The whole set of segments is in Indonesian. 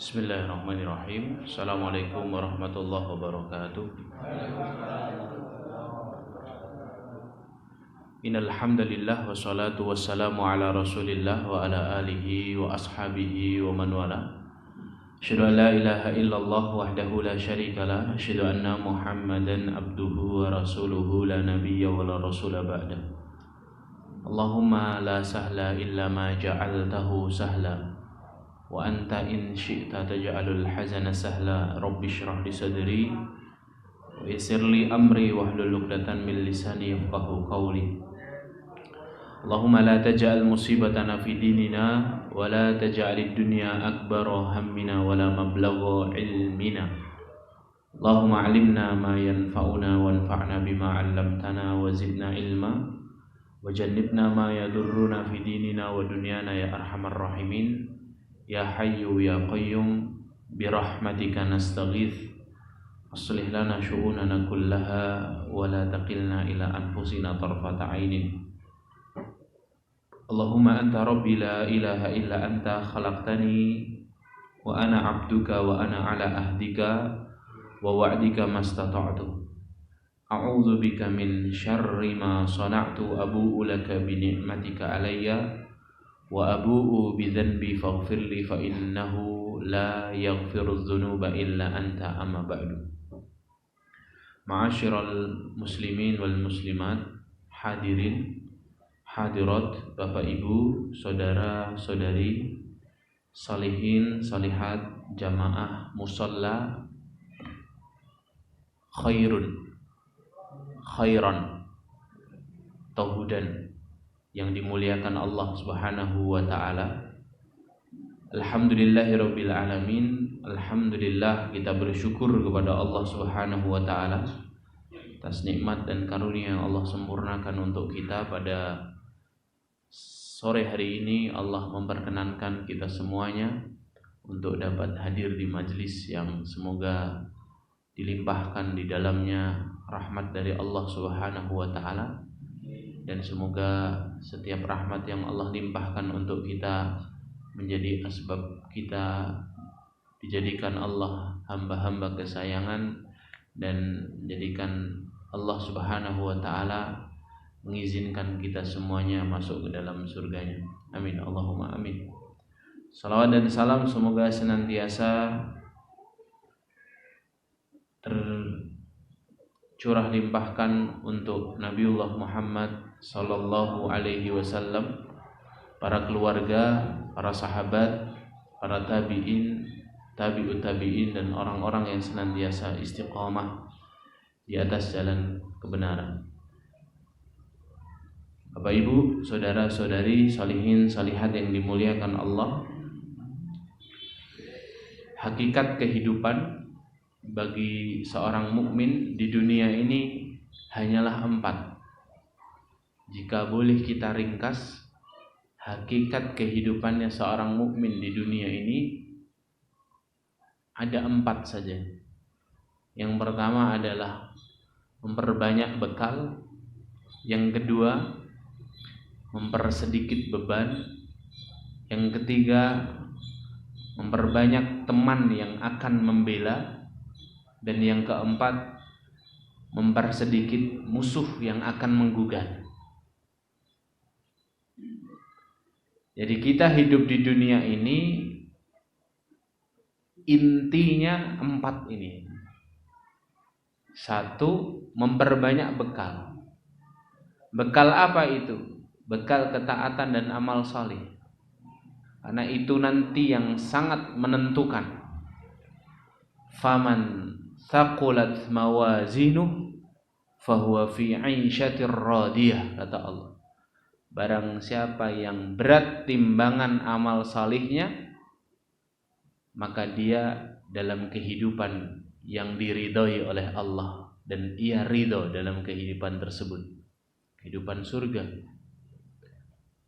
Bismillahirrahmanirrahim. Assalamualaikum warahmatullahi wabarakatuh. Innal hamdalillah wassalatu wassalamu ala Rasulillah wa ala alihi wa ashabihi wa man wala. Asyhadu an la ilaha illallah wahdahu la syarikalah, asyhadu anna Muhammadan abduhu wa rasuluhu la nabiyya wa la rasula ba'da. Allahumma la sahla illa ma ja'altahu sahla wa anta in syi'ta taj'alul hazana sahla. Rabbi shrah li sadri wa yassir li amri wahlul 'uqdatam min lisani yafqahu qawli. Allahumma la taj'al musibatana fi dinina wa la taj'alid dunya akbara hammina wa la mablagha ilmina. Allahumma 'allimna ma yanfa'una wanfa'na bima 'allamtana wa zidna ilma wa jannibna ma yadurruna fi dinina wa dunyana ya arhamar rahimin. Ya Hayyu ya Qayyum birahmatika nastaghith aslih lana syu'unana kullaha wa la taqilna ila anfusina tarfata ainin. Allahumma anta rabbi la ilaha illa anta khalaqtani wa ana 'abduka wa ana 'ala ahdika wa wa'dika mastata'tu. A'udzu bika min syarri ma sana'tu, abu'u laka bi ni'matika 'alayya wa abu'u bi dhanbi faghfirli fa innahu la yaghfiru dzunuba illa anta, amma ba'du. Ma'asyiral muslimin wal muslimat, hadirin hadirat, Bapak Ibu, saudara-saudari, salihin salihat, jamaah musalla khairan tauhudan yang dimuliakan Allah Subhanahu wa taala. Alhamdulillahirabbil alamin. Alhamdulillah, kita bersyukur kepada Allah Subhanahu wa taala atas nikmat dan karunia yang Allah sempurnakan untuk kita pada sore hari ini. Allah memperkenankan kita semuanya untuk dapat hadir di majlis yang semoga dilimpahkan di dalamnya rahmat dari Allah Subhanahu wa taala. Dan semoga setiap rahmat yang Allah limpahkan untuk kita menjadi asbab kita dijadikan Allah hamba-hamba kesayangan dan menjadikan Allah Subhanahu wa taala mengizinkan kita semuanya masuk ke dalam surganya. Amin Allahumma amin. Salawat dan salam semoga senantiasa curah limpahkan untuk Nabiullah Muhammad sallallahu alaihi wasallam, para keluarga, para sahabat, para tabi'in, tabi'ut tabi'in, dan orang-orang yang senantiasa istiqamah di atas jalan kebenaran. Bapak Ibu, saudara-saudari, salihin salihat yang dimuliakan Allah, hakikat kehidupan bagi seorang mukmin di dunia ini hanyalah 4. Jika boleh kita ringkas, hakikat kehidupannya seorang mukmin di dunia ini ada 4 saja. Yang pertama adalah memperbanyak bekal. Yang kedua, mempersedikit beban. Yang ketiga, memperbanyak teman yang akan membela. Dan yang keempat, mempersedikit musuh yang akan menggugat. Jadi kita hidup di dunia ini intinya 4 ini. 1, memperbanyak bekal. Bekal apa itu? Bekal ketaatan dan amal saleh. Karena itu nanti yang sangat menentukan. Faman thaqulat mawazinuh fahuwa fi 'aisyatir radiyah, kata Allah. Barang siapa yang berat timbangan amal salihnya, maka dia dalam kehidupan yang diridhoi oleh Allah, dan ia ridho dalam kehidupan tersebut, kehidupan surga.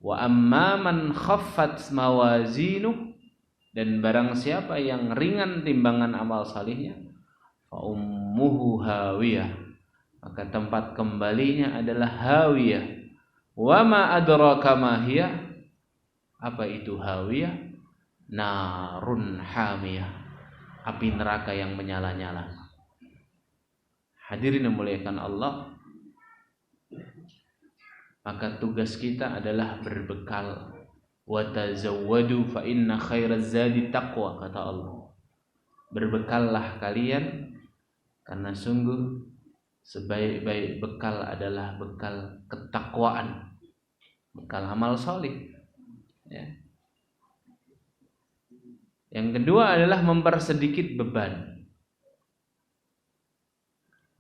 Wa amma man khaffat mawazinuh, dan barang siapa yang ringan timbangan amal salihnya, fa ummuhu hawiyah, maka tempat kembalinya adalah hawiyah. Wa ma adraka ma hiya, apa itu hawiyah? narun hamiyah, api neraka yang menyala-nyala. Hadirin yang muliakan Allah, maka tugas kita adalah berbekal. Wa tazawwadu fa inna khairaz zadi taqwa, kata Allah. Berbekallah kalian karena sungguh sebaik-baik bekal adalah bekal ketakwaan, bekal amal salih. Ya. Yang kedua adalah mempersedikit beban.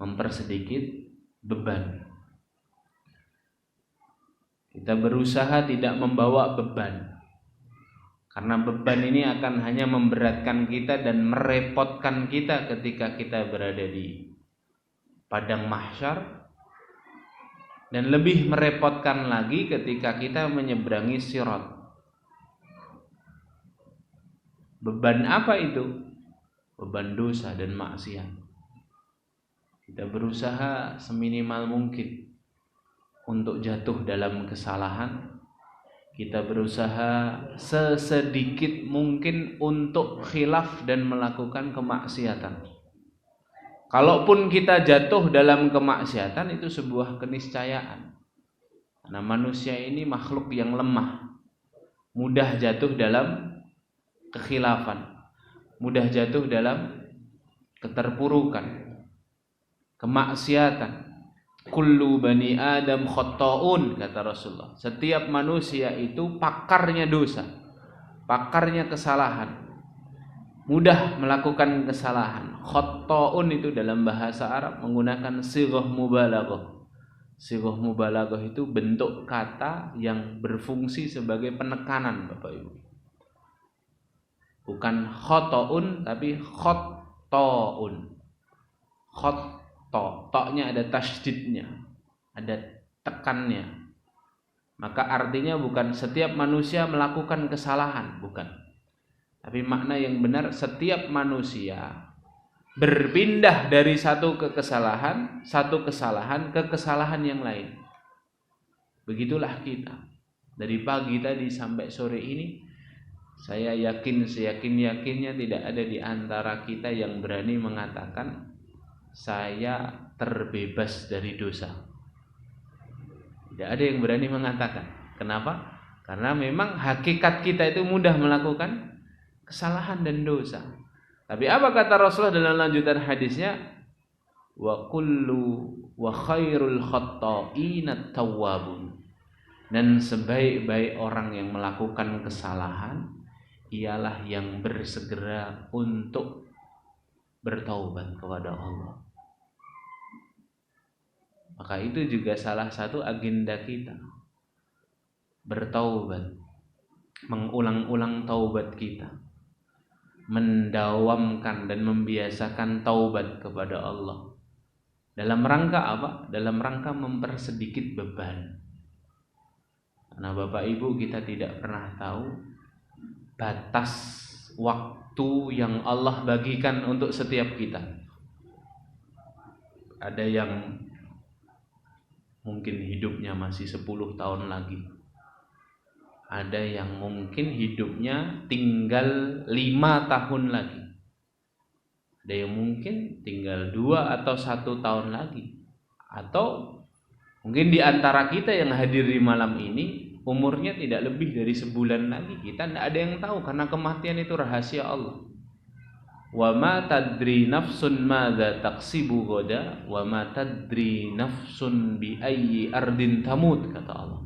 Mempersedikit beban. Kita berusaha tidak membawa beban. Karena beban ini akan hanya memberatkan kita dan merepotkan kita ketika kita berada di padang mahsyar, dan lebih merepotkan lagi ketika kita menyeberangi sirat. Beban apa itu? Beban dosa dan maksiat. Kita berusaha seminimal mungkin untuk jatuh dalam kesalahan. Kita berusaha sesedikit mungkin untuk khilaf dan melakukan kemaksiatan. Kalaupun kita jatuh dalam kemaksiatan, itu sebuah keniscayaan. Karena manusia ini makhluk yang lemah, mudah jatuh dalam kekhilafan, mudah jatuh dalam keterpurukan, kemaksiatan. Kullu bani Adam khatta'un, kata Rasulullah. Setiap manusia itu pakarnya dosa, pakarnya kesalahan, mudah melakukan kesalahan. Khatta'un itu dalam bahasa Arab menggunakan sighah mubalaghah. Sighah mubalaghah itu bentuk kata yang berfungsi sebagai penekanan, Bapak Ibu. Bukan khata'un tapi khatta'un. Toknya ada tasydidnya, ada tekannya. Maka artinya bukan setiap manusia melakukan kesalahan, bukan. Tapi makna yang benar, setiap manusia berpindah dari satu kesalahan ke kesalahan yang lain. Begitulah kita. Dari pagi tadi sampai sore ini, saya yakin seyakin-yakinnya tidak ada di antara kita yang berani mengatakan saya terbebas dari dosa. Tidak ada yang berani mengatakan. Kenapa? Karena memang hakikat kita itu mudah melakukan kesalahan dan dosa. Tapi apa kata Rasulullah dalam lanjutan hadisnya? Wa khairul khatta'ina tawwabun. Dan sebaik-baik orang yang melakukan kesalahan ialah yang bersegera untuk bertaubat kepada Allah. Maka itu juga salah satu agenda kita, bertaubat, mengulang-ulang taubat kita, mendawamkan dan membiasakan taubat kepada Allah. Dalam rangka apa? Dalam rangka mempersedikit beban. Karena Bapak Ibu, kita tidak pernah tahu batas waktu yang Allah bagikan untuk setiap kita. Ada yang mungkin hidupnya masih 10 tahun lagi. Ada yang mungkin hidupnya tinggal 5 tahun lagi. Ada yang mungkin tinggal 2 atau 1 tahun lagi. Atau mungkin di antara kita yang hadir di malam ini umurnya tidak lebih dari sebulan lagi. Kita tidak ada yang tahu, karena kematian itu rahasia Allah. Wa ma tadri nafsun madza taksibu ghadan wa ma tadri nafsun bi ayyi ardin tamut, kata Allah.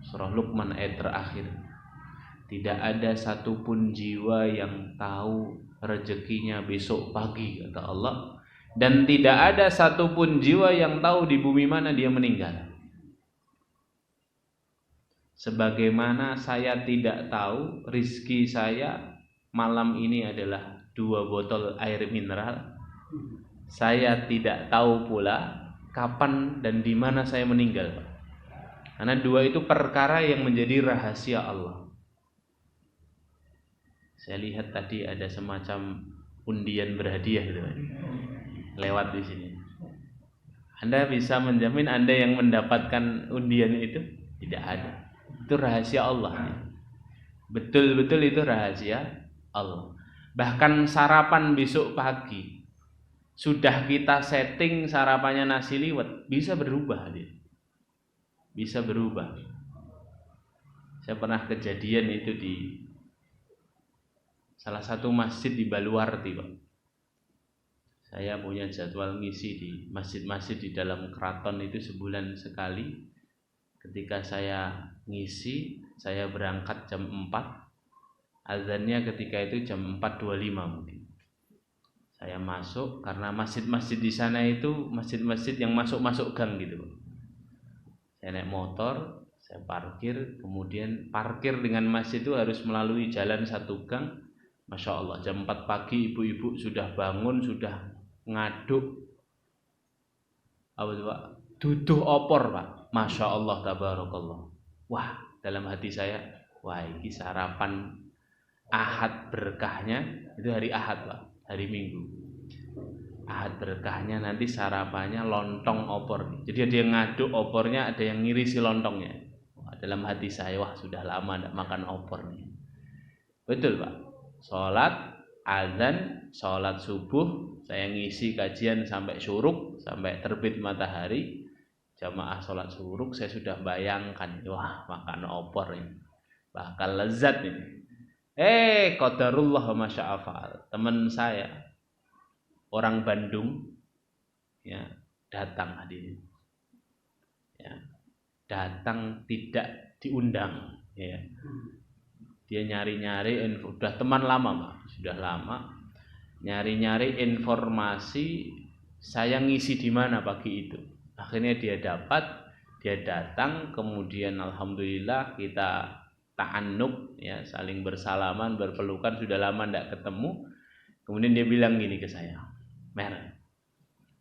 Surah Luqman ayat terakhir. Tidak ada satupun jiwa yang tahu rezekinya besok pagi, kata Allah. Dan tidak ada satupun jiwa yang tahu di bumi mana dia meninggal. Sebagaimana saya tidak tahu rizki saya malam ini adalah 2 botol air mineral, saya tidak tahu pula kapan dan di mana saya meninggal. Karena 2 itu perkara yang menjadi rahasia Allah. Saya lihat tadi ada semacam undian berhadiah gitu, lewat di sini. Anda bisa menjamin Anda yang mendapatkan undian itu? Tidak ada. Itu rahasia Allah. Betul-betul itu rahasia Allah. Bahkan sarapan besok pagi sudah kita setting sarapannya nasi liwet, bisa berubah dia. Bisa berubah. Saya pernah kejadian itu di salah satu masjid di Baluarti, Pak. Saya punya jadwal ngisi di masjid-masjid di dalam keraton itu sebulan sekali. Ketika saya ngisi, saya berangkat jam 4. Azannya ketika itu jam 4.25 mungkin. Saya masuk karena masjid-masjid di sana itu masjid-masjid yang masuk-masuk gang gitu. Saya naik motor, saya parkir, kemudian parkir dengan masjid itu harus melalui jalan satu gang. Masya Allah, jam 4 pagi ibu-ibu sudah bangun, sudah ngaduk apa itu, Pak? Duduh opor, Pak. Masya Allah, tabarakallah. Wah, dalam hati saya, wah ini sarapan Ahad berkahnya, itu hari Ahad, Pak, hari Minggu. Ahad berkahnya nanti sarapannya lontong opor. Jadi ada yang ngaduk opornya, ada yang ngirisi lontongnya. Wah, dalam hati saya, wah sudah lama tidak makan opor nih. Betul, Pak. Sholat, azan, sholat subuh, saya ngisi kajian sampai syuruk, sampai terbit matahari. Jamaah sholat syuruk, saya sudah bayangkan, wah makan opor ini, bakal lezat ini. Qadarullah wa masya'afa'al. Teman saya orang Bandung ya datang hadirin. Ya, datang tidak diundang ya. Dia nyari-nyari info, udah teman lama, Pak, sudah lama. Nyari-nyari informasi saya ngisi di mana pagi itu. Akhirnya dia dapat, dia datang, kemudian alhamdulillah kita ta'annuk ya, saling bersalaman, berpelukan, sudah lama tidak ketemu. Kemudian dia bilang gini ke saya, "Mer,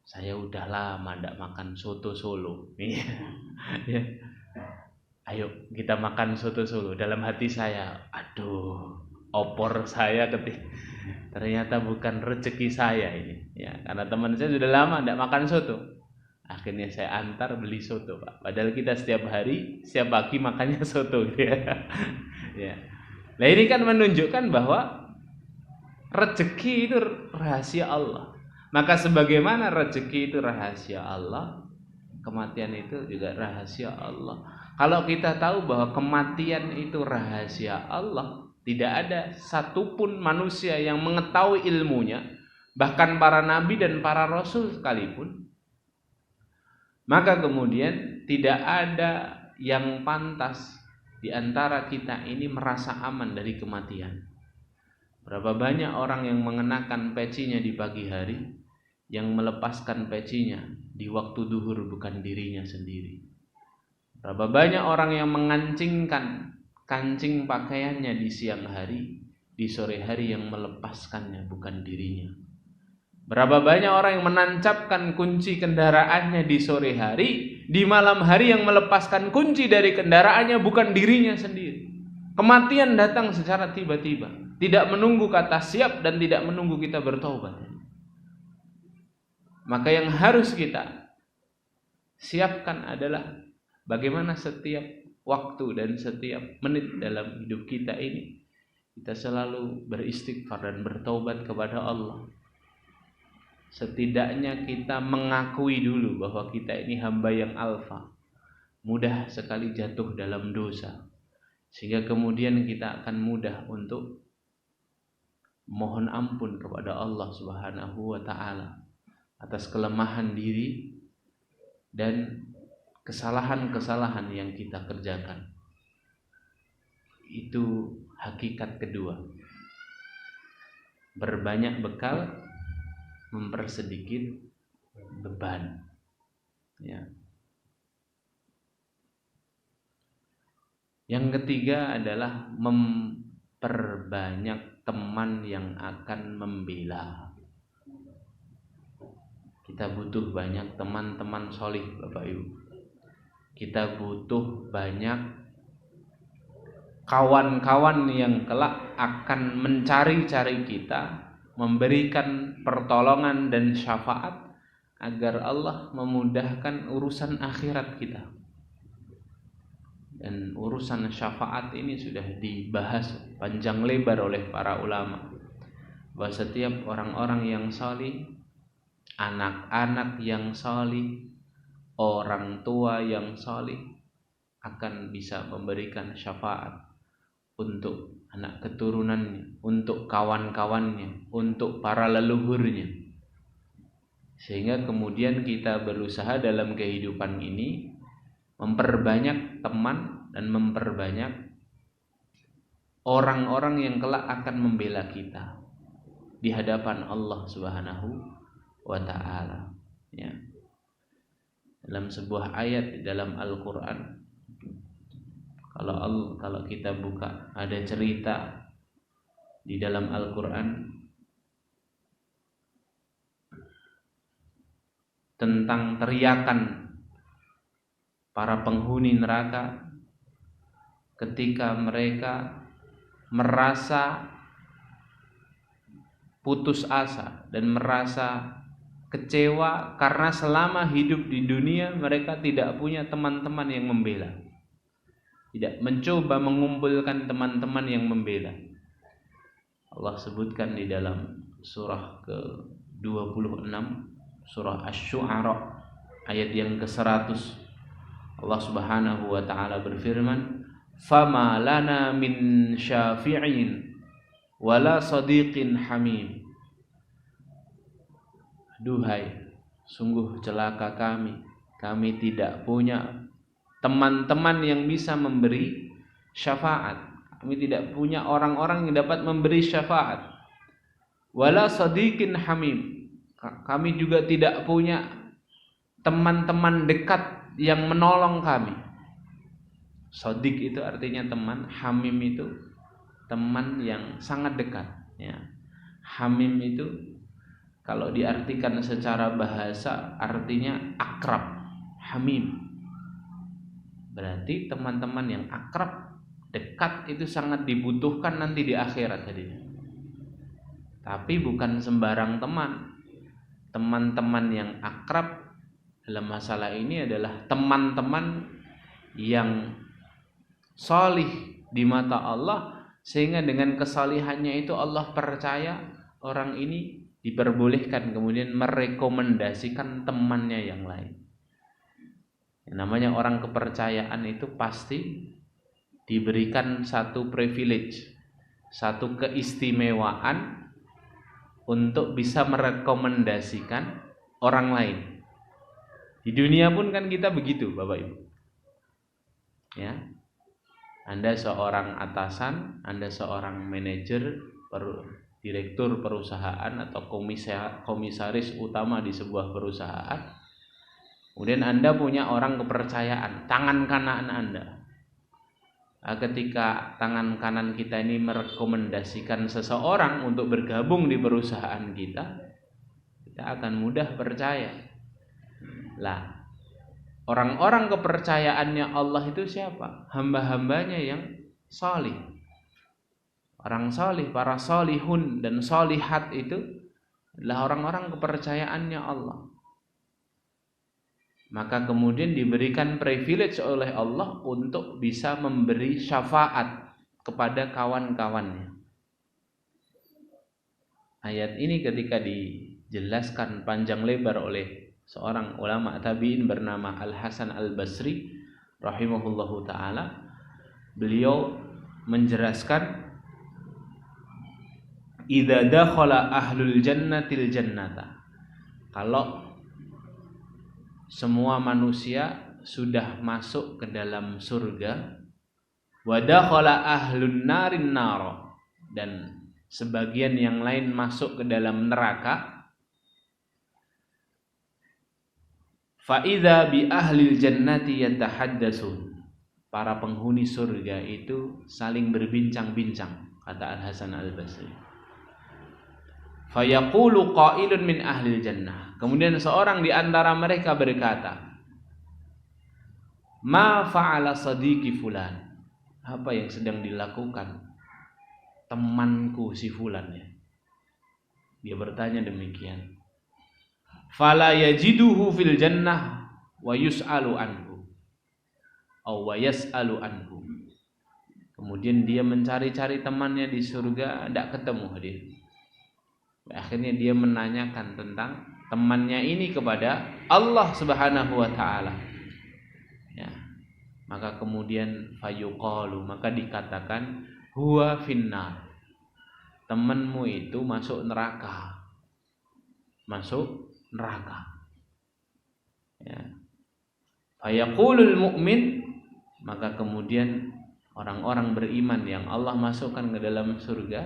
saya udah lama tidak makan soto Solo." Ya. Ayo kita makan soto Solo. Dalam hati saya, aduh, opor saya ternyata bukan rezeki saya ini. Ya, karena teman saya sudah lama tidak makan soto. Akhirnya saya antar beli soto, Pak. Padahal kita setiap hari, setiap pagi makannya soto. Ya. Nah ini kan menunjukkan bahwa rezeki itu rahasia Allah. Maka sebagaimana rezeki itu rahasia Allah, kematian itu juga rahasia Allah. Kalau kita tahu bahwa kematian itu rahasia Allah, tidak ada satupun manusia yang mengetahui ilmunya, bahkan para nabi dan para rasul sekalipun, maka kemudian tidak ada yang pantas di antara kita ini merasa aman dari kematian. Berapa banyak orang yang mengenakan pecinya di pagi hari, yang melepaskan pecinya di waktu duhur bukan dirinya sendiri. Berapa banyak orang yang mengancingkan kancing pakaiannya di siang hari, di sore hari yang melepaskannya bukan dirinya. Berapa banyak orang yang menancapkan kunci kendaraannya di sore hari, di malam hari yang melepaskan kunci dari kendaraannya bukan dirinya sendiri. Kematian datang secara tiba-tiba, tidak menunggu kata siap dan tidak menunggu kita bertobat. Maka yang harus kita siapkan adalah bagaimana setiap waktu dan setiap menit dalam hidup kita ini kita selalu beristighfar dan bertaubat kepada Allah. Setidaknya kita mengakui dulu bahwa kita ini hamba yang alfa, mudah sekali jatuh dalam dosa, sehingga kemudian kita akan mudah untuk mohon ampun kepada Allah Subhanahu wa ta'ala atas kelemahan diri dan kesalahan-kesalahan yang kita kerjakan. Itu hakikat kedua. Berbanyak bekal, mempersedikit beban. Ya. Yang ketiga adalah memperbanyak teman yang akan membela. Kita butuh banyak teman-teman solih, Bapak Ibu. Kita butuh banyak kawan-kawan yang kelak akan mencari-cari kita, memberikan pertolongan dan syafaat agar Allah memudahkan urusan akhirat kita. Dan urusan syafaat ini sudah dibahas panjang lebar oleh para ulama, bahwa setiap orang-orang yang salih, anak-anak yang salih, orang tua yang salih akan bisa memberikan syafaat untuk anak keturunannya, untuk kawan-kawannya, untuk para leluhurnya. Sehingga kemudian kita berusaha dalam kehidupan ini memperbanyak teman dan memperbanyak orang-orang yang kelak akan membela kita di hadapan Allah Subhanahu wa taala. Ya. Dalam sebuah ayat di dalam Al-Qur'an, kalau kita buka, ada cerita di dalam Al-Qur'an tentang teriakan para penghuni neraka ketika mereka merasa putus asa dan merasa kecewa karena selama hidup di dunia mereka tidak punya teman-teman yang membela, tidak mencoba mengumpulkan teman-teman yang membela. Allah sebutkan di dalam surah ke-26, surah Asy-Syu'ara ayat yang ke-100. Allah Subhanahu wa taala berfirman, "Fama lana min syafi'in wala sadiqin hamim." Duhai, sungguh celaka kami tidak punya teman-teman yang bisa memberi syafaat. Kami tidak punya orang-orang yang dapat memberi syafaat. Wala sadiqin hamim. Kami juga tidak punya teman-teman dekat yang menolong kami. Sadiq itu artinya teman, hamim itu teman yang sangat dekat, ya. Hamim itu kalau diartikan secara bahasa artinya akrab. Hamim berarti teman-teman yang akrab, dekat, itu sangat dibutuhkan nanti di akhirat tadinya. Tapi bukan sembarang teman. Teman-teman yang akrab dalam masalah ini adalah teman-teman yang salih di mata Allah, sehingga dengan kesalihannya itu Allah percaya orang ini diperbolehkan kemudian merekomendasikan temannya yang lain. Yang namanya orang kepercayaan itu pasti diberikan satu privilege, satu keistimewaan untuk bisa merekomendasikan orang lain. Di dunia pun kan kita begitu, Bapak Ibu. Ya. Anda seorang atasan, Anda seorang manajer, direktur perusahaan atau komisaris utama di sebuah perusahaan. Kemudian Anda punya orang kepercayaan, tangan kanan Anda. Ketika tangan kanan kita ini merekomendasikan seseorang untuk bergabung di perusahaan kita akan mudah percaya. Lah, orang-orang kepercayaannya Allah itu siapa? Hamba-hambanya yang salih. Orang salih, para salihun dan salihat itu adalah orang-orang kepercayaannya Allah. Maka kemudian diberikan privilege oleh Allah untuk bisa memberi syafaat kepada kawan-kawannya. Ayat ini ketika dijelaskan panjang lebar oleh seorang ulama tabi'in bernama Al-Hasan Al-Basri rahimahullahu ta'ala, beliau menjelaskan, idza dakhala ahlul jannatil jannata, kalau semua manusia sudah masuk ke dalam surga, wa dakhala ahlun narin nar, dan sebagian yang lain masuk ke dalam neraka, fa idza bi ahlil jannati yatahaddatsun, para penghuni surga itu saling berbincang-bincang, kata Al-Hasan Al-Basri. Fa yaqulu qailun min ahlil jannah, kemudian seorang di antara mereka berkata, ma fa'ala sadiqi fulan, apa yang sedang dilakukan temanku si fulan ya? Dia bertanya demikian. Fala yajiduhu fil jannah wa yus'alu anhu, aw yas'alu anhu. Kemudian dia mencari-cari temannya di surga, tidak ketemu dia. Akhirnya dia menanyakan tentang temannya ini kepada Allah Subhanahu wa taala. Ya. Maka kemudian fayuqalu, maka dikatakan huwa finnar. Temanmu itu masuk neraka. Masuk neraka. Ya. Fayaqulul mu'min, maka kemudian orang-orang beriman yang Allah masukkan ke dalam surga,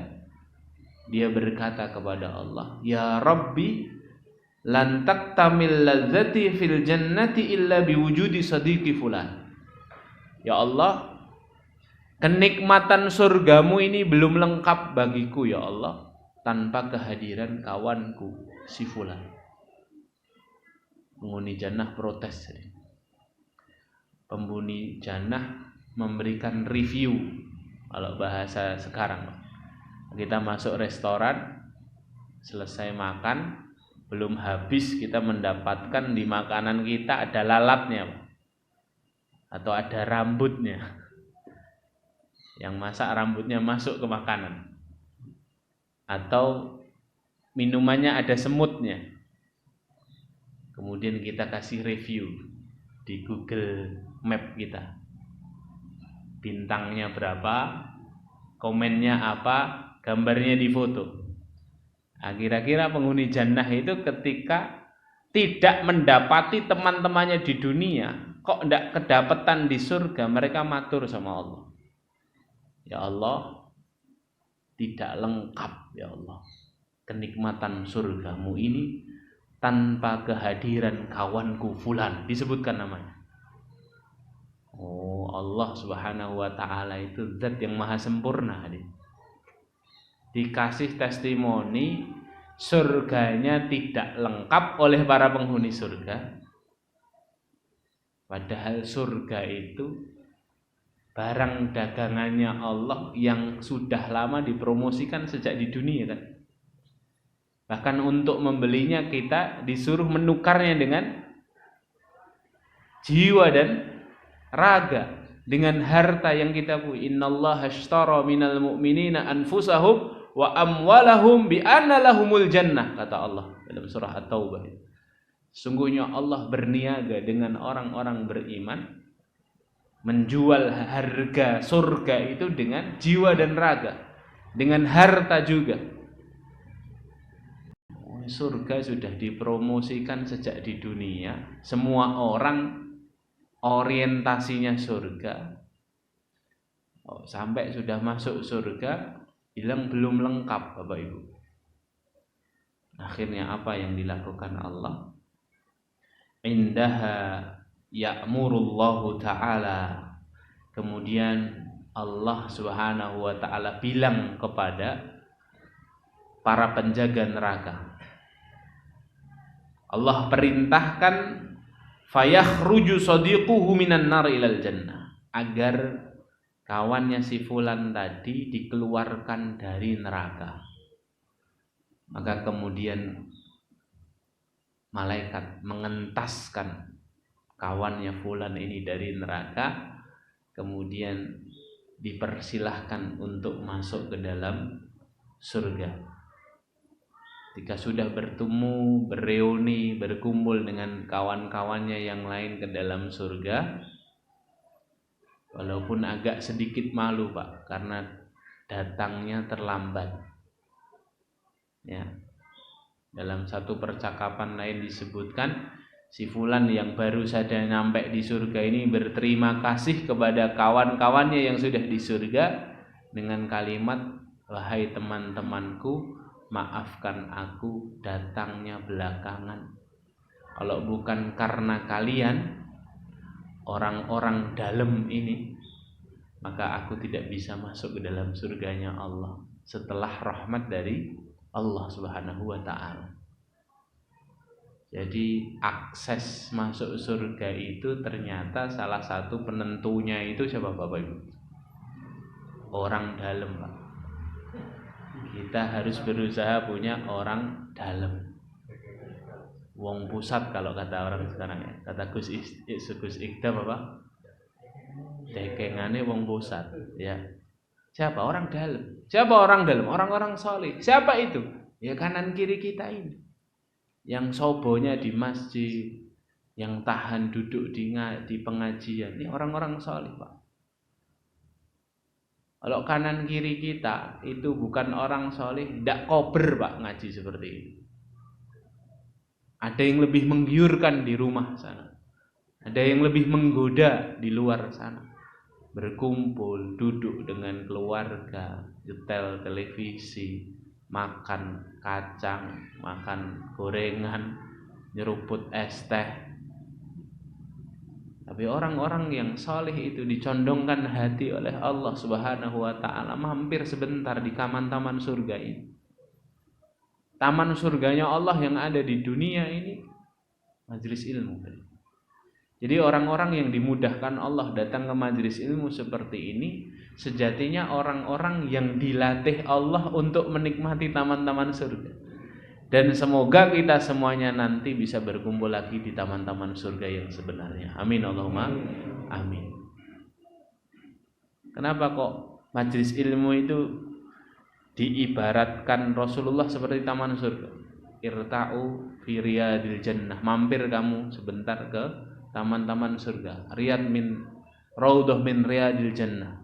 dia berkata kepada Allah, ya Rabbi, lan taktamil ladzati fil jannati illa biwujudi sadiqi fulan. Ya Allah, kenikmatan surgamu ini belum lengkap bagiku ya Allah tanpa kehadiran kawanku si fulan. Penghuni jannah protes. Penghuni jannah memberikan review kalau bahasa sekarang. Kita masuk restoran, selesai makan, belum habis kita mendapatkan di makanan kita ada lalatnya atau ada rambutnya. Yang masak rambutnya masuk ke makanan. Atau minumannya ada semutnya. Kemudian kita kasih review di Google Map kita. Bintangnya berapa, komennya apa, gambarnya di foto. Kira-kira penghuni jannah itu ketika tidak mendapati teman-temannya di dunia, kok tidak kedapatan di surga, mereka matur sama Allah. Ya Allah, tidak lengkap ya Allah kenikmatan surgamu ini tanpa kehadiran kawanku fulan, disebutkan namanya. Oh, Allah Subhanahu wa taala itu zat yang maha sempurna. Dikasih testimoni surganya tidak lengkap oleh para penghuni surga. Padahal surga itu barang dagangannya Allah yang sudah lama dipromosikan sejak di dunia kan. Bahkan untuk membelinya kita disuruh menukarnya dengan jiwa dan raga, dengan harta yang kita punya. Innallaha ashtara minal mu'minina anfusahum wa amwalahum bi anna lahumul jannah, kata Allah dalam surah At-Taubah. Sungguhnya Allah berniaga dengan orang-orang beriman, menjual harga surga itu dengan jiwa dan raga, dengan harta juga. Surga sudah dipromosikan sejak di dunia, semua orang orientasinya surga. Sampai sudah masuk surga bilang belum lengkap Bapak Ibu. Akhirnya apa yang dilakukan Allah? Indaha ya'murullahu ta'ala. Kemudian Allah Subhanahu wa ta'ala bilang kepada para penjaga neraka. Allah perintahkan fayakhruju sadiquhu minan nar ilal jannah, agar kawannya si fulan tadi dikeluarkan dari neraka. Maka kemudian malaikat mengentaskan kawannya fulan ini dari neraka, kemudian dipersilahkan untuk masuk ke dalam surga. Ketika sudah bertemu, bereuni, berkumpul dengan kawan-kawannya yang lain ke dalam surga, walaupun agak sedikit malu Pak, karena datangnya terlambat. Ya. Dalam satu percakapan lain disebutkan, si fulan yang baru saja nyampe di surga ini berterima kasih kepada kawan-kawannya yang sudah di surga dengan kalimat, wahai teman-temanku, maafkan aku datangnya belakangan. Kalau bukan karena kalian, orang-orang dalam ini, maka aku tidak bisa masuk ke dalam surganya Allah setelah rahmat dari Allah Subhanahu wa ta'ala. Jadi akses masuk surga itu ternyata salah satu penentunya itu siapa Bapak Ibu? Orang dalam Pak. Kita harus berusaha punya orang dalam. Wong pusat kalau kata orang sekarang ya. Kata Gus Ikdam apa? dekengane wong pusat, ya. Siapa orang dalam? Siapa orang dalam? Orang-orang soleh. Siapa itu? Ya kanan kiri kita ini. Yang sobonya di masjid, yang tahan duduk di pengajian, ini orang-orang soleh, Pak. Kalau kanan kiri kita itu bukan orang soleh, tidak kober, Pak, ngaji seperti ini. Ada yang lebih menggiurkan di rumah sana, ada yang lebih menggoda di luar sana. Berkumpul, duduk dengan keluarga, nyetel televisi, makan kacang, makan gorengan, nyeruput es teh. Tapi orang-orang yang soleh itu dicondongkan hati oleh Allah Subhanahu wa ta'ala hampir sebentar di taman-taman surga ini. Taman surganya Allah yang ada di dunia ini majelis ilmu. Jadi orang-orang yang dimudahkan Allah datang ke majelis ilmu seperti ini sejatinya orang-orang yang dilatih Allah untuk menikmati taman-taman surga. Dan semoga kita semuanya nanti bisa berkumpul lagi di taman-taman surga yang sebenarnya. Amin Allahumma amin. Kenapa kok majelis ilmu itu diibaratkan Rasulullah seperti taman surga? Irta'u fi riyadil jannah. Mampir kamu sebentar ke taman-taman surga. Riyad min raudhah min riyadil jannah.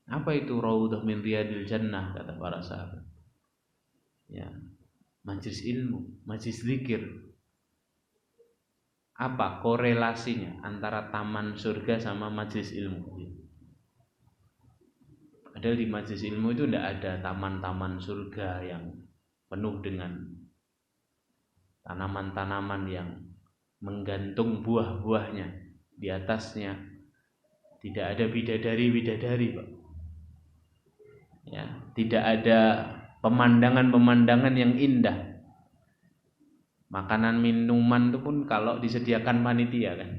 Apa itu raudhah min riyadil jannah kata para sahabat? Ya, majelis ilmu, majelis zikir. Apa korelasinya antara taman surga sama majelis ilmu? Padahal di majelis ilmu itu tidak ada taman-taman surga yang penuh dengan tanaman-tanaman yang menggantung buah-buahnya di atasnya. Tidak ada bidadari-bidadari, Pak. Ya, tidak ada pemandangan-pemandangan yang indah. Makanan minuman itu pun kalau disediakan panitia kan,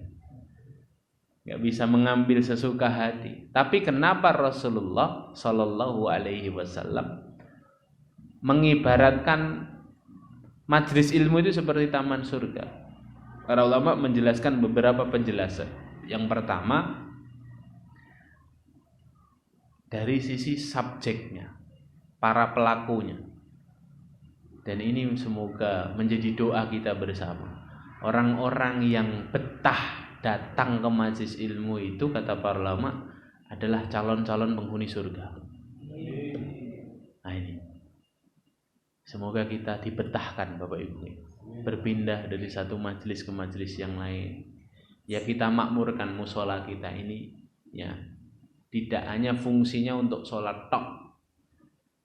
nggak bisa mengambil sesuka hati. Tapi kenapa Rasulullah Shallallahu Alaihi Wasallam mengibaratkan majelis ilmu itu seperti taman surga? Para ulama menjelaskan beberapa penjelasan. Yang pertama, dari sisi subjeknya, para pelakunya. Dan ini semoga menjadi doa kita bersama. Orang-orang yang betah datang ke majelis ilmu itu kata para ulama adalah calon-calon penghuni surga. Nah ini. Semoga kita dibetahkan Bapak Ibu. Berpindah dari satu majelis ke majelis yang lain. Ya kita makmurkan musola kita ini ya. Tidak hanya fungsinya untuk sholat tok.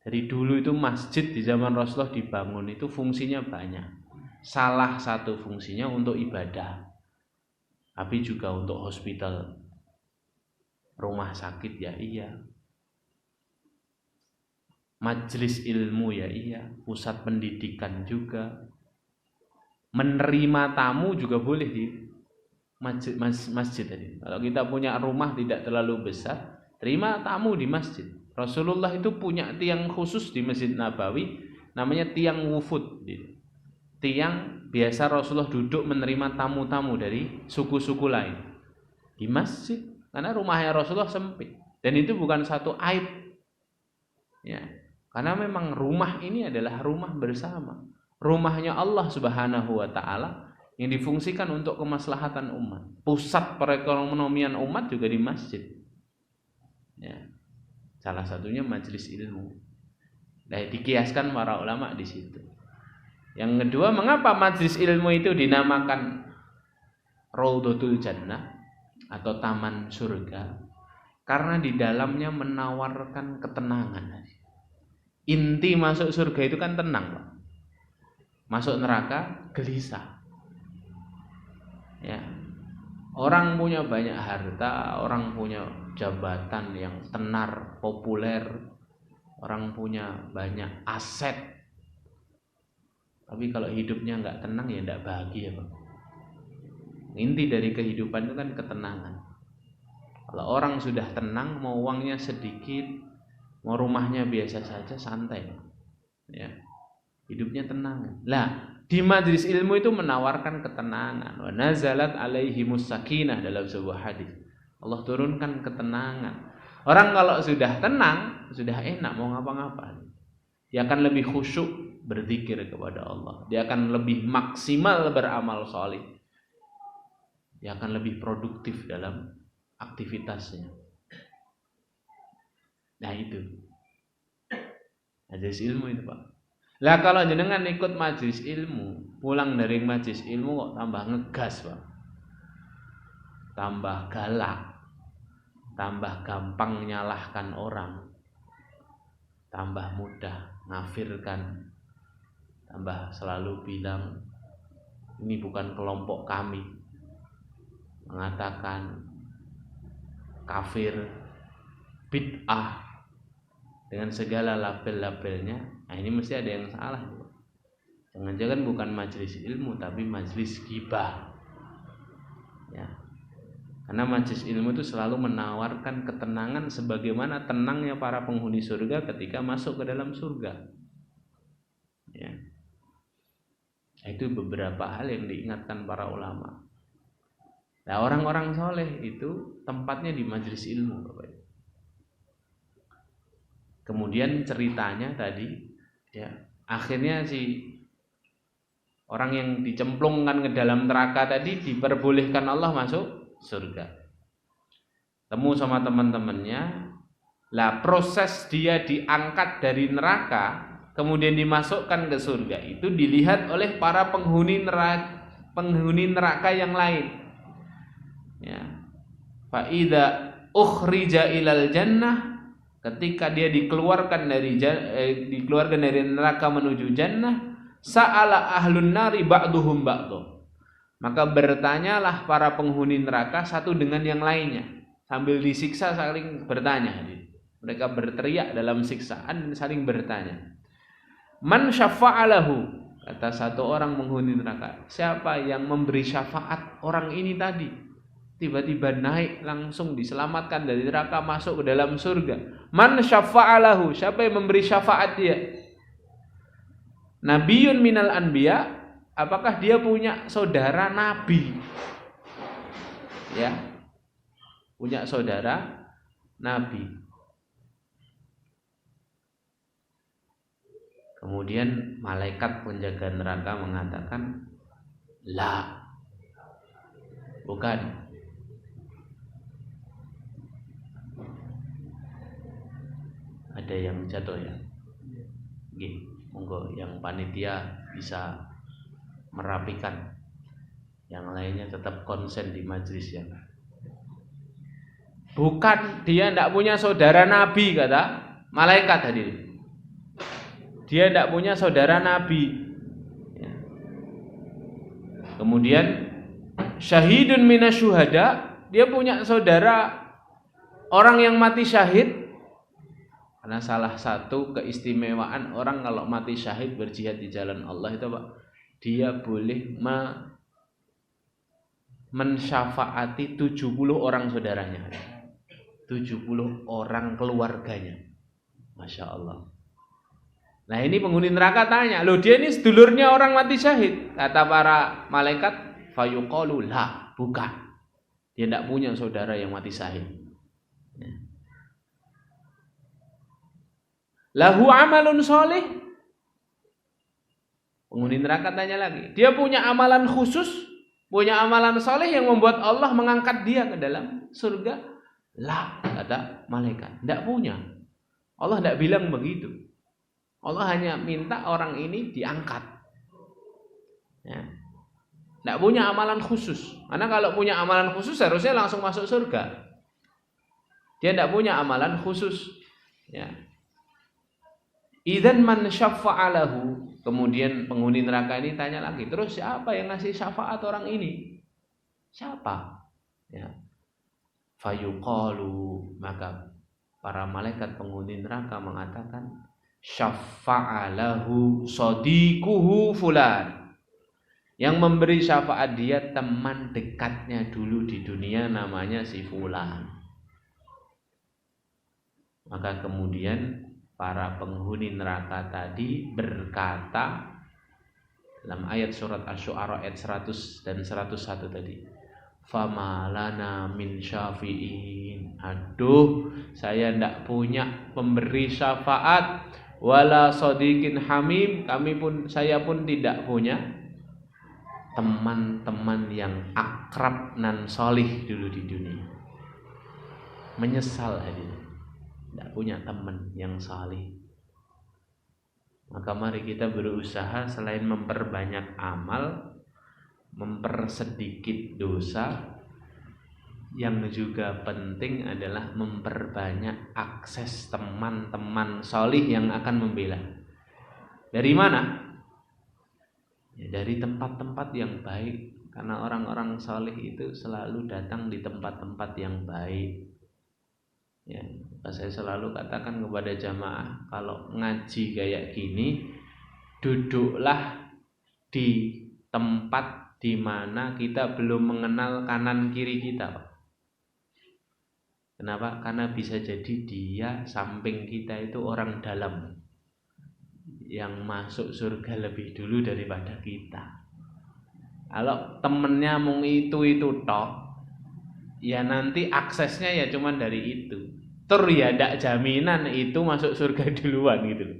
Dari dulu itu masjid di zaman Rasulullah dibangun itu fungsinya banyak. Salah satu fungsinya untuk ibadah, tapi juga untuk hospital, rumah sakit ya iya, majelis ilmu ya iya, pusat pendidikan juga. Menerima tamu juga boleh di masjid tadi. Kalau kita punya rumah tidak terlalu besar, terima tamu di masjid. Rasulullah itu punya tiang khusus di Masjid Nabawi, namanya tiang wufud. Tiang biasa Rasulullah duduk menerima tamu-tamu dari suku-suku lain di masjid, karena rumahnya Rasulullah sempit. Dan itu bukan satu aib, ya, karena memang rumah ini adalah rumah bersama, rumahnya Allah Subhanahu Wa Taala yang difungsikan untuk kemaslahatan umat. Pusat perekonomian umat juga di masjid. Ya. Salah satunya majelis ilmu. Nah, dikiaskan para ulama di situ. Yang kedua, mengapa majelis ilmu itu dinamakan Raudhatul Jannah atau taman surga? Karena di dalamnya menawarkan ketenangan. Inti masuk surga itu kan tenang, Pak. Masuk neraka gelisah. Ya. Orang punya banyak harta, orang punya jabatan yang tenar, populer, orang punya banyak aset, tapi kalau hidupnya nggak tenang ya nggak bahagia, Pak. Inti dari kehidupan itu kan ketenangan. Kalau orang sudah tenang, mau uangnya sedikit, mau rumahnya biasa saja, santai, ya, hidupnya tenang. Lah, di majelis ilmu itu menawarkan ketenangan. Wa nazalat alaihimus sakinah dalam sebuah hadis. Allah turunkan ketenangan. Orang kalau sudah tenang, sudah enak mau ngapa-ngapa. Dia akan lebih khusyuk berzikir kepada Allah. Dia akan lebih maksimal beramal saleh. Dia akan lebih produktif dalam aktivitasnya. Nah itu majelis ilmu itu Pak. Lah kalau jenengan ikut majelis ilmu, pulang dari majelis ilmu kok tambah ngegas Pak, tambah galak, tambah gampang nyalahkan orang, tambah mudah ngafirkan, tambah selalu bilang ini bukan kelompok kami, mengatakan kafir, bid'ah dengan segala label-labelnya. Nah ini mesti ada yang salah. Jangan-jangan bukan majelis ilmu tapi majelis ghibah. Ya. Karena majelis ilmu itu selalu menawarkan ketenangan sebagaimana tenangnya para penghuni surga ketika masuk ke dalam surga. Ya. Itu beberapa hal yang diingatkan para ulama. Nah, orang-orang soleh itu tempatnya di majelis ilmu, Bapak. Kemudian ceritanya tadi, ya, akhirnya si orang yang dicemplungkan ke dalam neraka tadi diperbolehkan Allah masuk surga. Temu sama teman-temannya. Lah proses dia diangkat dari neraka kemudian dimasukkan ke surga itu dilihat oleh para penghuni neraka yang lain. Ya. Fa idza ukhrija ilal jannah, ketika dia dikeluarkan dari neraka menuju jannah, sa'ala ahlun nari ba'duhum ba'du. Maka bertanyalah para penghuni neraka satu dengan yang lainnya, sambil disiksa saling bertanya. Mereka berteriak dalam siksaan dan saling bertanya. Man syafa'alahu, kata satu orang penghuni neraka, siapa yang memberi syafaat orang ini tadi? Tiba-tiba naik langsung diselamatkan dari neraka masuk ke dalam surga. Man syafa'alahu, siapa yang memberi syafaat dia? Nabiyun minal anbiya, apakah dia punya saudara nabi? Ya. Punya saudara nabi. Kemudian malaikat penjaga neraka mengatakan, la, bukan. Ada yang jatuh ya? Nggih, monggo yang panitia bisa merapikan. Yang lainnya tetap konsen di majelis ya. Bukan, dia tidak punya saudara nabi, kata malaikat hadir. Dia tidak punya saudara nabi. Ya. Kemudian syahidun minasyuhada, dia punya saudara orang yang mati syahid. Karena salah satu keistimewaan orang kalau mati syahid berjihad di jalan Allah itu Pak, dia boleh mensyafaati 70 orang saudaranya, 70 orang keluarganya. Masya Allah. Nah ini penghuni neraka tanya, loh dia ini sedulurnya orang mati syahid. Kata para malaikat, fayuqalu la, bukan. Dia tidak punya saudara yang mati syahid. Ya. Lahu amalun soleh. Penghuni neraka tanya lagi, dia punya amalan khusus, punya amalan soleh yang membuat Allah mengangkat dia ke dalam surga? La, kata malaikat, tidak punya. Allah tidak bilang begitu. Allah hanya minta orang ini diangkat. Ya. Tidak punya amalan khusus. Karena kalau punya amalan khusus harusnya langsung masuk surga. Dia tidak punya amalan khusus. Ya. Idzan man syafa'alahu. Kemudian penghuni neraka ini tanya lagi, terus siapa yang ngasih syafaat orang ini? Siapa? Ya. Fayuqalu, maka para malaikat penghuni neraka mengatakan, syafa'alahu sadiquhu fulan. Yang memberi syafaat dia teman dekatnya dulu di dunia, namanya si fulan. Maka kemudian para penghuni neraka tadi berkata, dalam ayat surat Asy-Syu'ara ayat 100 dan 101 tadi. Fama lana min syafi'in. Aduh, saya tidak punya pemberi syafaat, wala sadiqin hamim. Saya pun tidak punya teman-teman yang akrab nan solih dulu di dunia. Menyesal hadirin, tidak punya teman yang salih. Maka mari kita berusaha selain memperbanyak amal, mempersedikit dosa, yang juga penting adalah memperbanyak akses teman-teman salih yang akan membela. Dari mana? Ya, dari tempat-tempat yang baik, karena orang-orang salih itu selalu datang di tempat-tempat yang baik. Ya, saya selalu katakan kepada jamaah, kalau ngaji kayak gini, duduklah di tempat di mana kita belum mengenal kanan kiri kita, Pak. Kenapa? Karena bisa jadi dia samping kita itu orang dalam yang masuk surga lebih dulu daripada kita. Kalau temennya mung itu tok, ya nanti aksesnya ya cuman dari itu. Ya tidak jaminan itu masuk surga duluan gitu loh.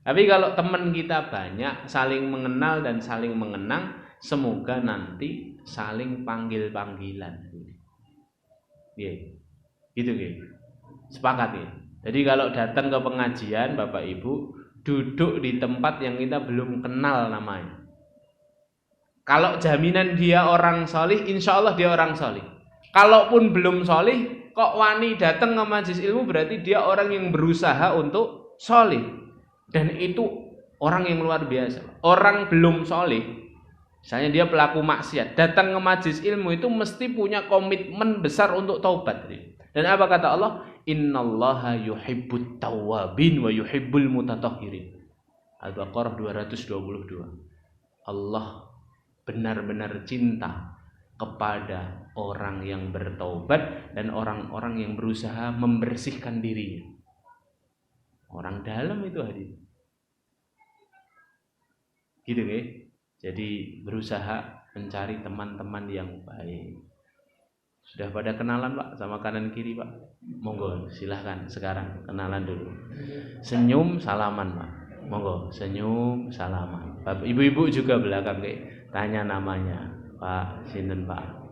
Tapi kalau teman kita banyak, saling mengenal dan saling mengenang, semoga nanti saling panggil-panggilan. Ya, gitu gitu. Sepakat ya. Jadi kalau datang ke pengajian Bapak Ibu, duduk di tempat yang kita belum kenal namanya. Kalau jaminan dia orang solih, insya Allah dia orang solih. Kalaupun belum solih, kok wani datang ke majelis ilmu, berarti dia orang yang berusaha untuk solih. Dan itu orang yang luar biasa. Orang belum solih, misalnya dia pelaku maksiat, datang ke majelis ilmu itu mesti punya komitmen besar untuk taubat. Dan apa kata Allah? Innallaha yuhibbut tawwabin wa yuhibbul mutatahhirin. Al-Baqarah 222. Allah benar-benar cinta kepada orang yang bertaubat dan orang-orang yang berusaha membersihkan dirinya. Orang dalam itu hadir. Gitu ya. Jadi berusaha mencari teman-teman yang baik. Sudah pada kenalan Pak sama kanan kiri Pak? Monggo silahkan sekarang kenalan dulu. Senyum salaman Pak. Monggo senyum salaman. Bapak ibu-ibu juga belakang kayak tanya namanya. Pak, sinten Pak?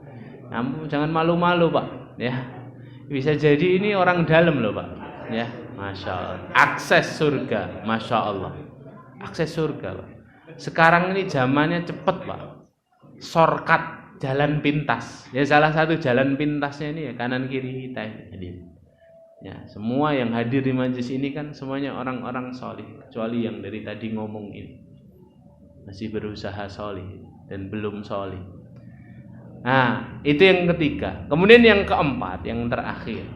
Namun jangan malu-malu Pak, ya. Bisa jadi ini orang dalam loh Pak, ya. Masya Allah. Akses surga, Masya Allah. Akses surga Pak. Sekarang ini zamannya cepet Pak. Shortcut, jalan pintas. Ya salah satu jalan pintasnya ini ya kanan kiri kita ini. Ya, semua yang hadir di majelis ini kan semuanya orang-orang solih, kecuali yang dari tadi ngomong ini masih berusaha solih dan belum solih. Nah, itu yang ketiga. Kemudian yang keempat, yang terakhir,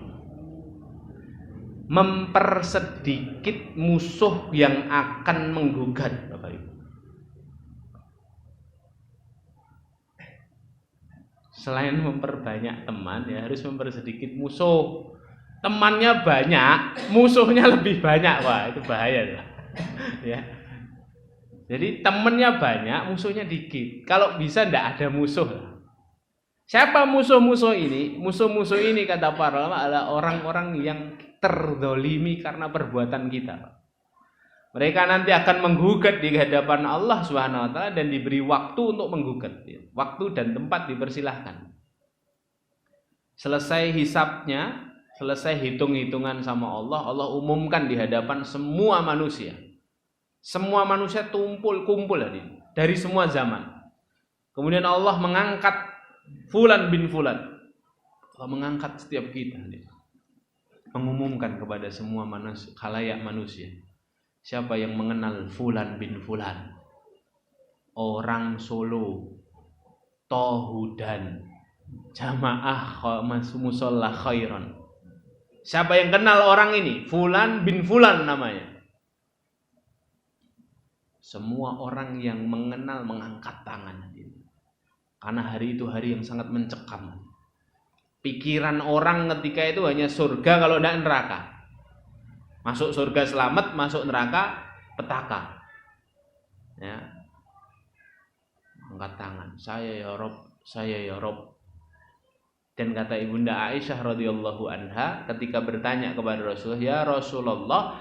mempersedikit musuh yang akan menggugat, Bapak Ibu. Selain memperbanyak teman, ya harus mempersedikit musuh. Temannya banyak, musuhnya lebih banyak, wah itu bahaya ya. Jadi temannya banyak, musuhnya dikit. Kalau bisa tidak ada musuh. Siapa musuh-musuh ini? Musuh-musuh ini kata para ulama adalah orang-orang yang terzalimi karena perbuatan kita. Mereka nanti akan menggugat di hadapan Allah Subhanahu wa taala dan diberi waktu untuk menggugat. Waktu dan tempat dipersilahkan. Selesai hisabnya, selesai hitung-hitungan sama Allah, Allah umumkan di hadapan semua manusia. Semua manusia kumpul dari semua zaman. Kemudian Allah mengangkat Fulan bin Fulan. Allah mengangkat setiap kita, mengumumkan kepada semua manusia, khalayak manusia. Siapa yang mengenal Fulan bin Fulan? Orang Solo, Tohudan, Jamaah Musolla Khairan. Siapa yang kenal orang ini? Fulan bin Fulan namanya. Semua orang yang mengenal mengangkat tangan. Karena hari itu hari yang sangat mencekam. Pikiran orang ketika itu hanya surga kalau tidak neraka. Masuk surga selamat, masuk neraka petaka. Ya. angkat tangan, saya ya Rob, saya ya Rob. Dan kata Ibunda Aisyah radhiyallahu anha ketika bertanya kepada Rasulullah, ya Rasulullah,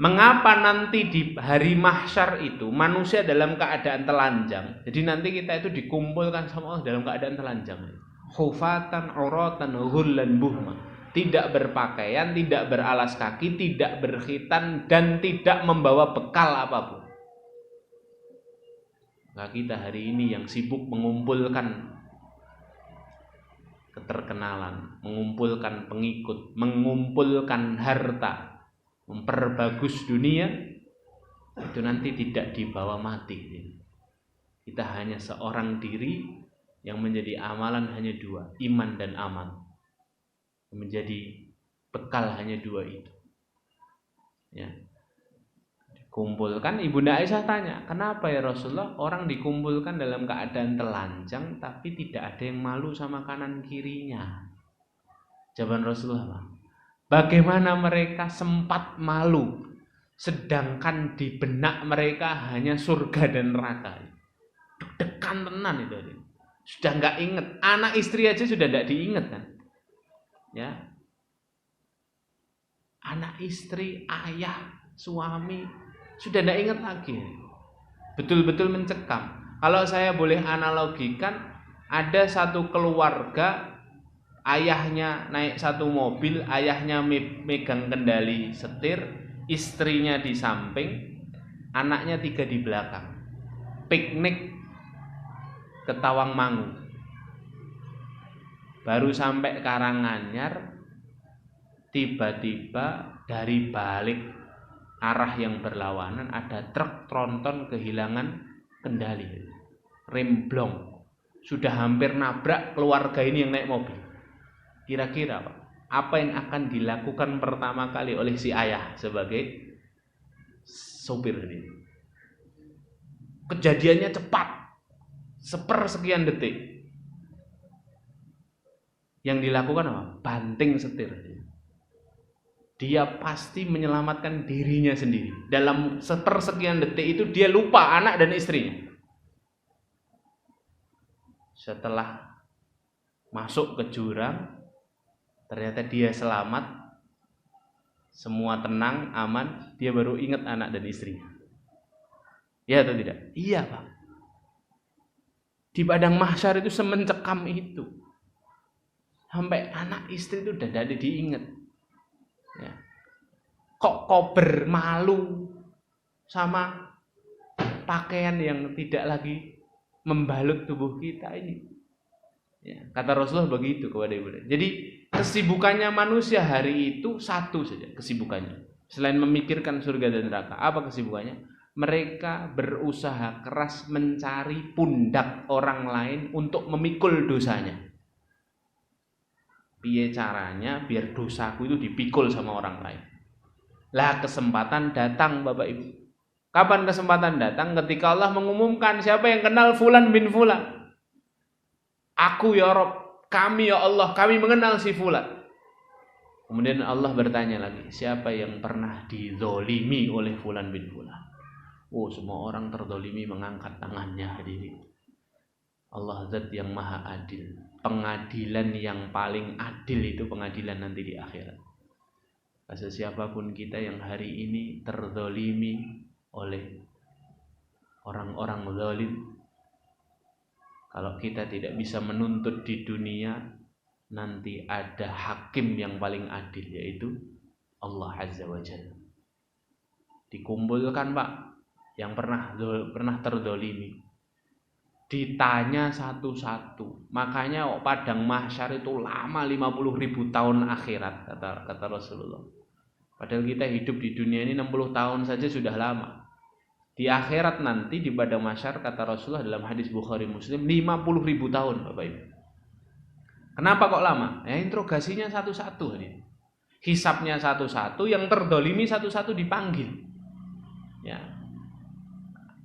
mengapa nanti di hari mahsyar itu manusia dalam keadaan telanjang? Jadi nanti kita itu dikumpulkan sama Allah dalam keadaan telanjang. Khufatan, uratan, ghullan buhma. Tidak berpakaian, tidak beralas kaki, tidak berkhitan, dan tidak membawa bekal apapun. Nah, kita hari ini yang sibuk mengumpulkan keterkenalan, mengumpulkan pengikut, mengumpulkan harta, memperbagus dunia, itu nanti tidak dibawa mati. Kita hanya seorang diri yang menjadi amalan hanya dua, iman dan amal. Menjadi bekal hanya dua itu. Ya. Kumpulkan, Ibunda Aisyah tanya, kenapa ya Rasulullah orang dikumpulkan dalam keadaan telanjang tapi tidak ada yang malu sama kanan kirinya? Jawaban Rasulullah, bagaimana mereka sempat malu sedangkan di benak mereka hanya surga dan neraka. Deg-degan tenan itu. Sudah nggak inget, anak istri aja sudah nggak diinget kan? Ya, anak istri, ayah, suami sudah tidak ingat lagi. Betul-betul mencekam. Kalau saya boleh analogikan, ada satu keluarga, ayahnya naik satu mobil, ayahnya megang kendali setir, istrinya di samping, anaknya 3 di belakang. Piknik ke Tawangmangu. Baru sampai Karanganyar, tiba-tiba dari balik arah yang berlawanan ada truk tronton kehilangan kendali, remblong, sudah hampir nabrak keluarga ini yang naik mobil. Kira-kira Pak, apa yang akan dilakukan pertama kali oleh si ayah sebagai sopir ini? Kejadiannya cepat, sepersekian detik. Yang dilakukan apa? Banting setir. Dia pasti menyelamatkan dirinya sendiri. Dalam sepersekian detik itu dia lupa anak dan istrinya. Setelah masuk ke jurang, ternyata dia selamat, semua tenang, aman, dia baru ingat anak dan istrinya. Ya atau tidak? Iya Pak. Di padang mahsyar itu semencekam itu. Sampai anak istri itu udah tidak diingat. Ya. Kok bermalu sama pakaian yang tidak lagi membalut tubuh kita ini? Ya, kata Rasulullah begitu kepada ibu. Jadi kesibukannya manusia hari itu satu saja kesibukannya. Selain memikirkan surga dan neraka, apa kesibukannya? Mereka berusaha keras mencari pundak orang lain untuk memikul dosanya. Piye caranya biar dosaku itu dipikul sama orang lain. Lah kesempatan datang Bapak Ibu. Kapan kesempatan datang? Ketika Allah mengumumkan siapa yang kenal Fulan bin Fulan. Aku ya Rob, kami ya Allah, kami mengenal si Fulan. Kemudian Allah bertanya lagi, siapa yang pernah dizolimi oleh Fulan bin Fulan? Oh, semua orang terzolimi mengangkat tangannya hadirin. Allah zat yang maha adil. Pengadilan yang paling adil itu pengadilan nanti di akhirat. Siapapun kita yang hari ini terzolimi oleh orang-orang zalim, kalau kita tidak bisa menuntut di dunia, nanti ada hakim yang paling adil, yaitu Allah Azza wa Jalla. Dikumpulkan Pak yang pernah terzolimi, ditanya satu-satu. Makanya padang mahsyar itu lama 50.000 tahun akhirat, kata Rasulullah. Padahal kita hidup di dunia ini 60 tahun saja sudah lama. Di akhirat nanti di padang mahsyar, kata Rasulullah dalam hadis Bukhari Muslim, 50.000 tahun Bapak Ibu. Kenapa kok lama? Ya interogasinya satu-satu ini. Hisabnya satu-satu, yang terdolimi satu-satu dipanggil. Ya.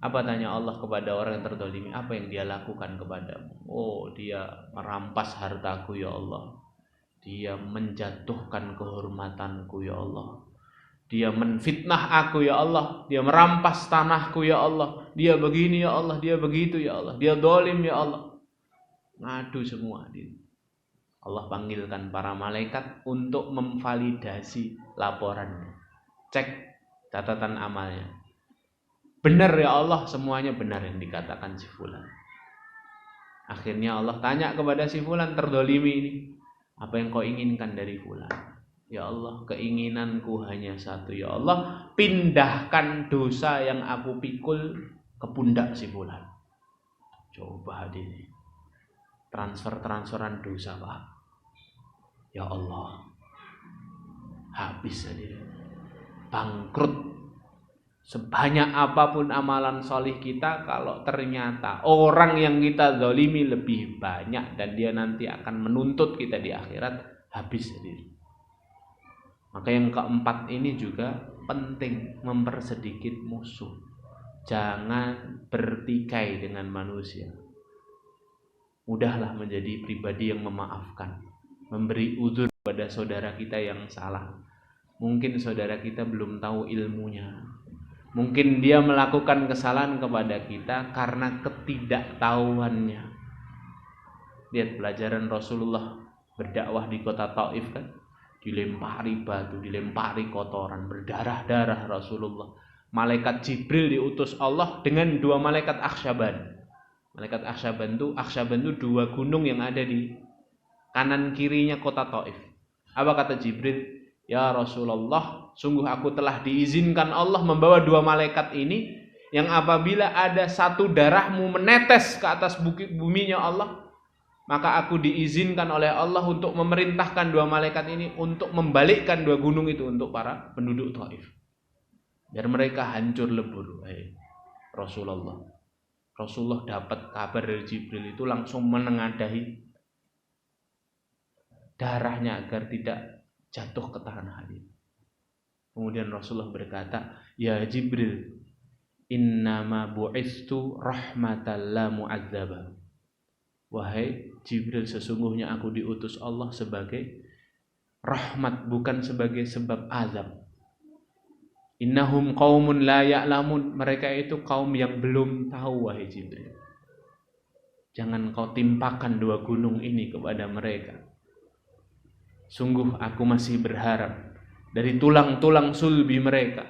Apa tanya Allah kepada orang yang terdolimi? Apa yang dia lakukan kepadamu? Oh, dia merampas hartaku ya Allah. Dia menjatuhkan kehormatanku ya Allah. Dia menfitnah aku ya Allah, dia merampas tanahku ya Allah, dia begini ya Allah, dia begitu ya Allah, dia zalim ya Allah. Ngadu semua dia. Allah panggilkan para malaikat untuk memvalidasi laporannya. Cek catatan amalnya. Benar ya Allah, semuanya benar yang dikatakan si fulan. Akhirnya Allah tanya kepada si fulan terdolimi ini, apa yang kau inginkan dari fulan? Ya Allah, keinginanku hanya satu ya Allah, pindahkan dosa yang aku pikul ke pundak si fulan. Coba hadirin, transferan dosa Pak. Ya Allah, habis hadirin, bangkrut. Sebanyak apapun amalan solih kita, kalau ternyata orang yang kita zalimi lebih banyak dan dia nanti akan menuntut kita di akhirat, habis hadirin. Maka yang keempat ini juga penting, mempersedikit musuh. Jangan bertikai dengan manusia. Mudahlah menjadi pribadi yang memaafkan, memberi uzur pada saudara kita yang salah. Mungkin saudara kita belum tahu ilmunya. Mungkin dia melakukan kesalahan kepada kita karena ketidaktahuannya. Lihat pelajaran Rasulullah berdakwah di kota Taif kan, dilempari batu, dilempari kotoran, berdarah-darah Rasulullah. Malaikat Jibril diutus Allah dengan dua malaikat Akhsyaban. Malaikat Akhsyaban itu dua gunung yang ada di kanan kirinya kota Taif. Apa kata Jibril? Ya Rasulullah, sungguh aku telah diizinkan Allah membawa dua malaikat ini, yang apabila ada satu darahmu menetes ke atas buminya Allah, maka aku diizinkan oleh Allah untuk memerintahkan dua malaikat ini untuk membalikkan dua gunung itu untuk para penduduk Taif, biar mereka hancur lebur. Rasulullah dapat kabar dari Jibril itu langsung menengadah darahnya agar tidak jatuh ke tanah hadirin. Kemudian Rasulullah berkata, ya Jibril, innama bu'istu rahmatan la mu'adzabah. Wahai Jibril, sesungguhnya aku diutus Allah sebagai rahmat, bukan sebagai sebab azab. Innahum qaumun la ya'lamun. Mereka itu kaum yang belum tahu, wahai Jibril. Jangan kau timpakan dua gunung ini kepada mereka. Sungguh aku masih berharap dari tulang-tulang sulbi mereka,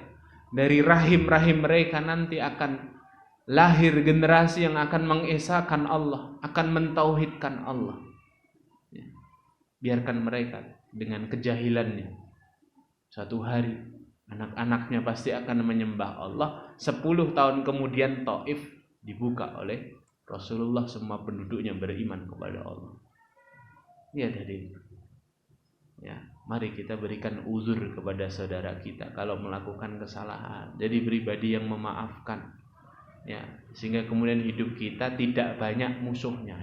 dari rahim-rahim mereka nanti akan lahir generasi yang akan mengesahkan Allah, akan mentauhidkan Allah. Biarkan mereka dengan kejahilannya, suatu hari anak-anaknya pasti akan menyembah Allah. 10 tahun kemudian Taif dibuka oleh Rasulullah, semua penduduknya beriman kepada Allah. Ya tadi. Ya, mari kita berikan uzur kepada saudara kita kalau melakukan kesalahan. Jadi pribadi yang memaafkan. Ya, sehingga kemudian hidup kita tidak banyak musuhnya.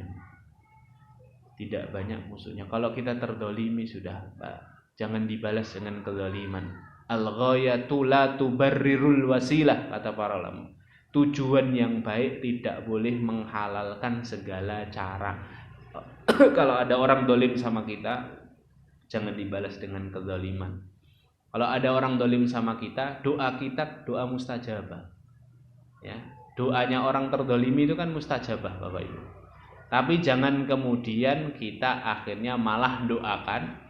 Tidak banyak musuhnya. Kalau kita terdolimi sudah, Pak, jangan dibalas dengan kezaliman. Al-ghayatu la tubarrirul wasilah, kata para ulama. Tujuan yang baik tidak boleh menghalalkan segala cara. Kalau ada orang dolim sama kita, jangan dibalas dengan kezaliman. Kalau ada orang dolim sama kita, doa kita doa mustajabah. Ya, doanya orang terdolimi itu kan mustajabah, Bapak Ibu. Tapi jangan kemudian kita akhirnya malah doakan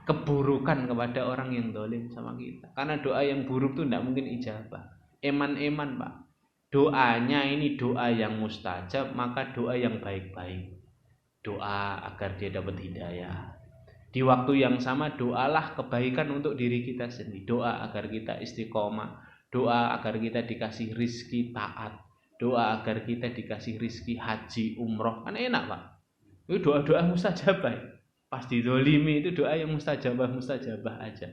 keburukan kepada orang yang dolim sama kita. Karena doa yang buruk itu tidak mungkin ijabah. Eman-eman, Pak. Doanya ini doa yang mustajab, maka doa yang baik-baik. Doa agar dia dapat hidayah. Di waktu yang sama doalah kebaikan untuk diri kita sendiri. Doa agar kita istiqomah. Doa agar kita dikasih rizki taat. Doa agar kita dikasih rizki haji, umroh. Kan enak, Pak. Itu doa-doa mustajabah. Pas didolimi itu doa yang mustajabah aja.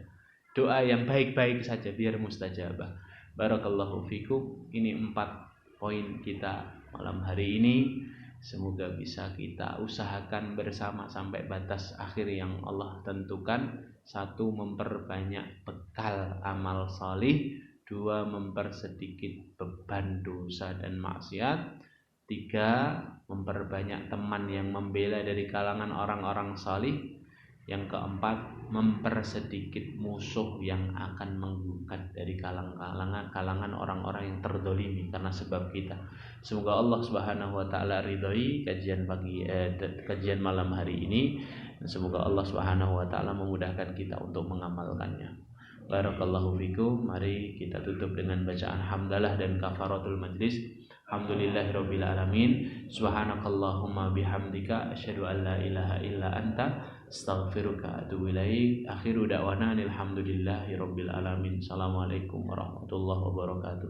Doa yang baik-baik saja biar mustajabah. Barakallahu fikum. Ini 4 poin kita malam hari ini. Semoga bisa kita usahakan bersama sampai batas akhir yang Allah tentukan. 1, memperbanyak bekal amal salih. 2, mempersedikit beban dosa dan maksiat. 3, memperbanyak teman yang membela dari kalangan orang-orang salih. Yang keempat, mempersedikit musuh yang akan menggugat dari kalangan orang-orang yang terdolimi karena sebab kita. Semoga Allah Subhanahu wa taala ridhoi kajian malam hari ini, dan semoga Allah Subhanahu wa taala memudahkan kita untuk mengamalkannya. Barakallahu fikum. Mari kita tutup dengan bacaan hamdalah dan kafaratul majlis. Alhamdulillahirabbil alamin. Subhanakallahumma bihamdika asyhadu an la ilaha illa anta astaghfiruka wa atubu ilaik. Akhiru da'wana alhamdulillahirabbil alamin. Assalamualaikum warahmatullahi wabarakatuh.